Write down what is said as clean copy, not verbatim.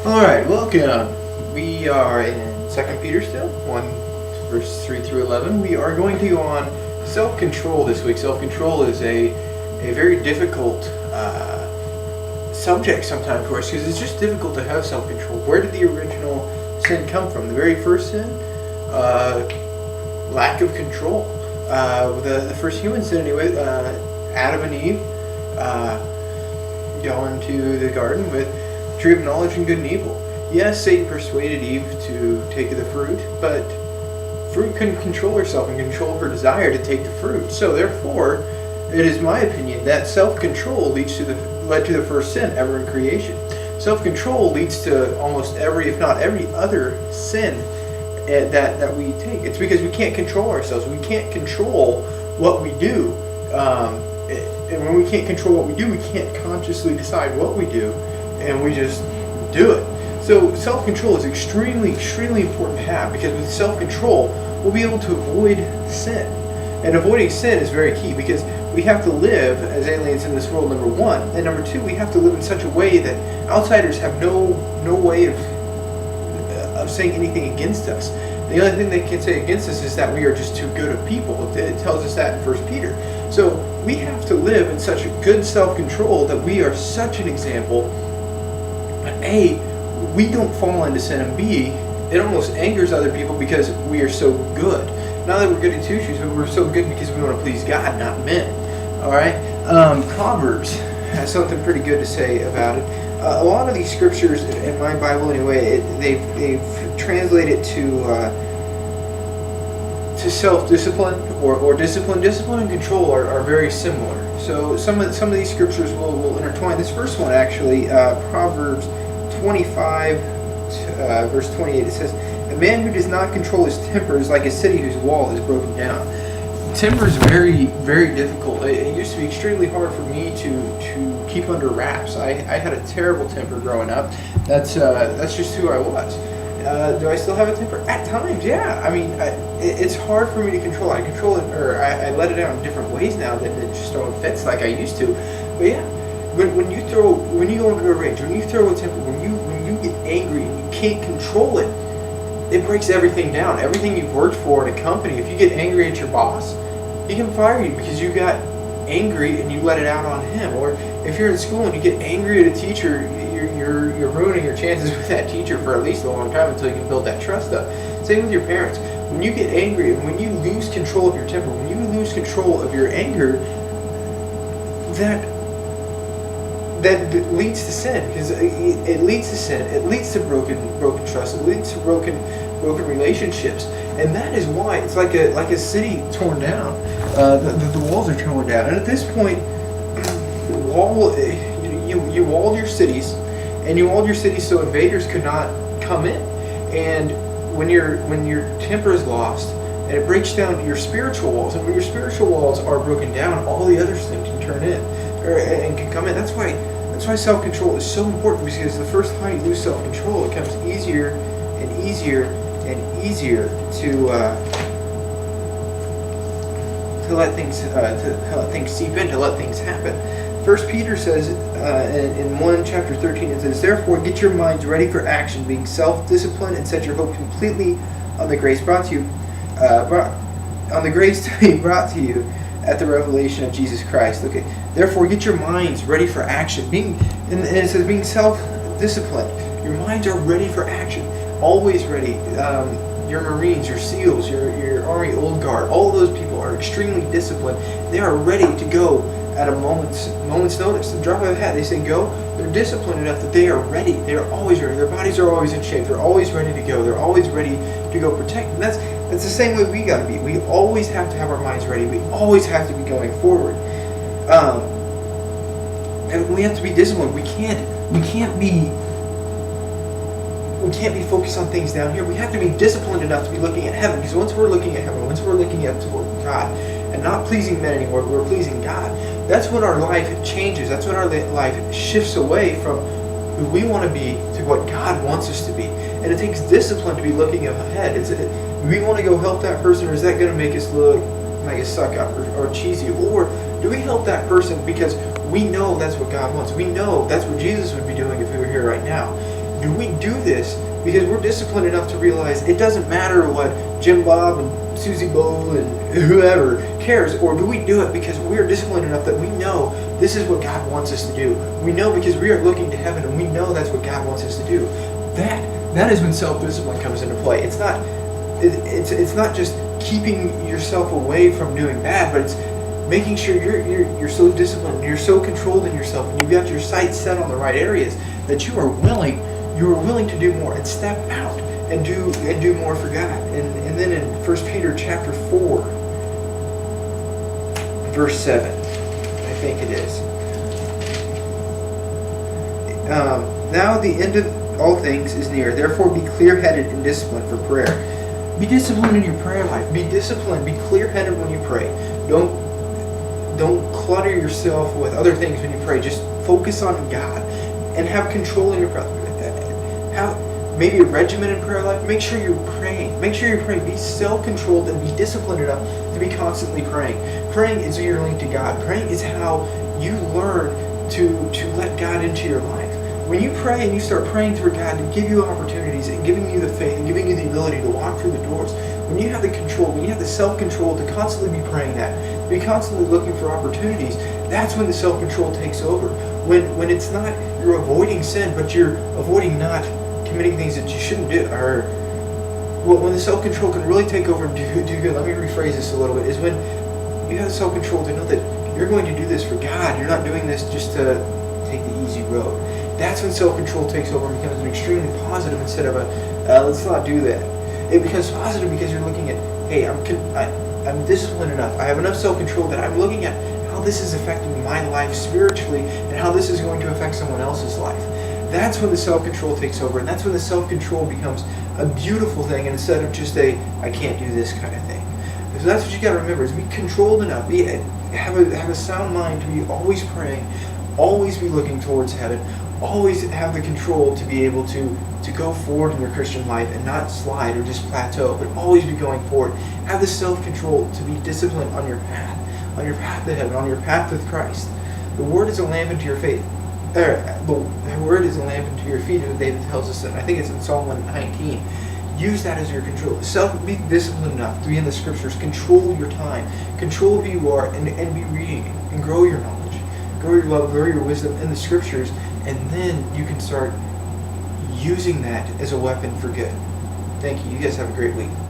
Alright, welcome. We are in 2 Peter still, 1 verses 3 through 11. We are going to go on self-control this week. Self-control is a very difficult subject sometimes for us because it's just difficult to have self-control. Where did the original sin come from? The very first sin? Lack of control. The first human sin anyway, Adam and Eve going to the garden with tree of knowledge and good and evil. Yes, Satan persuaded Eve to take of the fruit, but fruit couldn't control herself and control her desire to take the fruit. So therefore, it is my opinion that self-control led to the first sin ever in creation. Self-control leads to almost every, if not every other sin that we take. It's because we can't control ourselves. We can't control what we do. And when we can't control what we do, we can't consciously decide what we do, and we just do it. So self-control is extremely, extremely important to have, because with self-control, we'll be able to avoid sin. And avoiding sin is very key, because we have to live as aliens in this world, number one. And number two, we have to live in such a way that outsiders have no way of saying anything against us. The only thing they can say against us is that we are just too good of people. It tells us that in 1 Peter. So we have to live in such a good self-control that we are such an example. A, we don't fall into sin, and B, it almost angers other people because we are so good. Not that we're good at two shoes, but we're so good because we want to please God, not men. Alright? Proverbs has something pretty good to say about it. A lot of these scriptures, in my Bible anyway, they've translated to self-discipline or discipline. Discipline and control are very similar. So some of these scriptures will intertwine. This first one actually, Proverbs 25, verse 28, it says, "A man who does not control his temper is like a city whose wall is broken down." Temper is very, very difficult. It used to be extremely hard for me to keep under wraps. I had a terrible temper growing up. That's just who I was. Do I still have a temper? At times, yeah. I mean, it's hard for me to control. I control it, or I let it out in different ways now than just throwing fits like I used to. But yeah, when you go into a range, when you throw a temper, when you get angry and you can't control it, it breaks everything down. Everything you've worked for in a company. If you get angry at your boss, he can fire you because you got angry and you let it out on him. Or if you're in school and you get angry at a teacher, you're ruining your chances with that teacher for at least a long time until you can build that trust up. Same with your parents. When you get angry and when you lose control of your temper, when you lose control of your anger, that leads to sin, because it leads to sin. It leads to broken trust. It leads to broken relationships, and that is why it's like a city torn down. The walls are torn down, and at this point, you walled your cities, and you walled your cities so invaders could not come in. And when your temper is lost, and it breaks down your spiritual walls, and when your spiritual walls are broken down, all the other things can turn in and can come in. That's why self-control is so important, because the first time you lose self-control, it becomes easier and easier and easier to let things seep in, to let things happen. 1 Peter says in 1 chapter 13, it says, "Therefore get your minds ready for action, being self-disciplined, and set your hope completely on the grace brought to you, on the grace to be brought to you at the revelation of Jesus Christ." Okay. Therefore get your minds ready for action. And it says being self-disciplined. Your minds are ready for action. Always ready. Your Marines, your SEALs, your Army Old Guard, all of those people are extremely disciplined. They are ready to go at a moment's notice. The drop of a hat, they say go. They're disciplined enough that they are ready. They are always ready. Their bodies are always in shape. They're always ready to go. They're always ready to go protect. And that's the same way we got to be. We always have to have our minds ready. We always have to be going forward. And we have to be disciplined. We can't be focused on things down here. We have to be disciplined enough to be looking at heaven, because once we're looking at heaven, once we're looking up toward God and not pleasing men anymore, we're pleasing God. That's when our life changes. That's when our life shifts away from who we want to be to what God wants us to be. And it takes discipline to be looking ahead. Do we want to go help that person, or is that going to make us look like a suck up or cheesy? Or do we help that person because we know that's what God wants? We know that's what Jesus would be doing if he were here right now. do we do this because we're disciplined enough to realize it doesn't matter what Jim Bob and Susie Bowl and whoever cares, or do we do it because we are disciplined enough that we know this is what God wants us to do? We know because we are looking to heaven and we know that's what God wants us to do. That is when self-discipline comes into play. It's not just keeping yourself away from doing bad, but it's making sure you're so disciplined, you're so controlled in yourself, and you've got your sights set on the right areas that you are willing to do more and step out and do more for God. And then in 1 Peter chapter 4, verse 7, I think it is. Now the end of all things is near. Therefore be clear-headed and disciplined for prayer. Be disciplined in your prayer life. Be disciplined. Be clear-headed when you pray. Don't clutter yourself with other things when you pray. Just focus on God and have control in your prayer. Have maybe a regimented prayer life. Make sure you're praying. Be self-controlled and be disciplined enough to be constantly praying. Praying is your link to God. Praying is how you learn to let God into your life. When you pray and you start praying for God to give you opportunities and giving you the faith and giving you the ability to walk through the doors, when you have the control, when you have the self-control to constantly be praying that, to be constantly looking for opportunities, that's when the self-control takes over. When it's not you're avoiding sin, but you're avoiding not committing things that you shouldn't do, or when the self-control can really take over and do good. Let me rephrase this a little bit, is when you have the self-control to know that you're going to do this for God. You're not doing this just to take the easy road. That's when self-control takes over and becomes an extremely positive instead of let's not do that. It becomes positive because you're looking at, hey, I'm disciplined enough. I have enough self-control that I'm looking at how this is affecting my life spiritually and how this is going to affect someone else's life. That's when the self-control takes over, and that's when the self-control becomes a beautiful thing instead of just I can't do this kind of thing. So that's what you got to remember, is be controlled enough, have a sound mind to be always praying, always be looking towards heaven, always have the control to be able to go forward in your Christian life and not slide or just plateau, but always be going forward. Have the self-control to be disciplined on your path to heaven, on your path with Christ. The Word is a lamp unto your faith. The Word is a lamp unto your feet, as David tells us, and I think it's in Psalm 119. Use that as your control. Be disciplined enough to be in the Scriptures. Control your time. Control who you are, and be reading and grow your knowledge, grow your love, grow your wisdom in the Scriptures, and then you can start using that as a weapon for good. Thank you. You guys have a great week.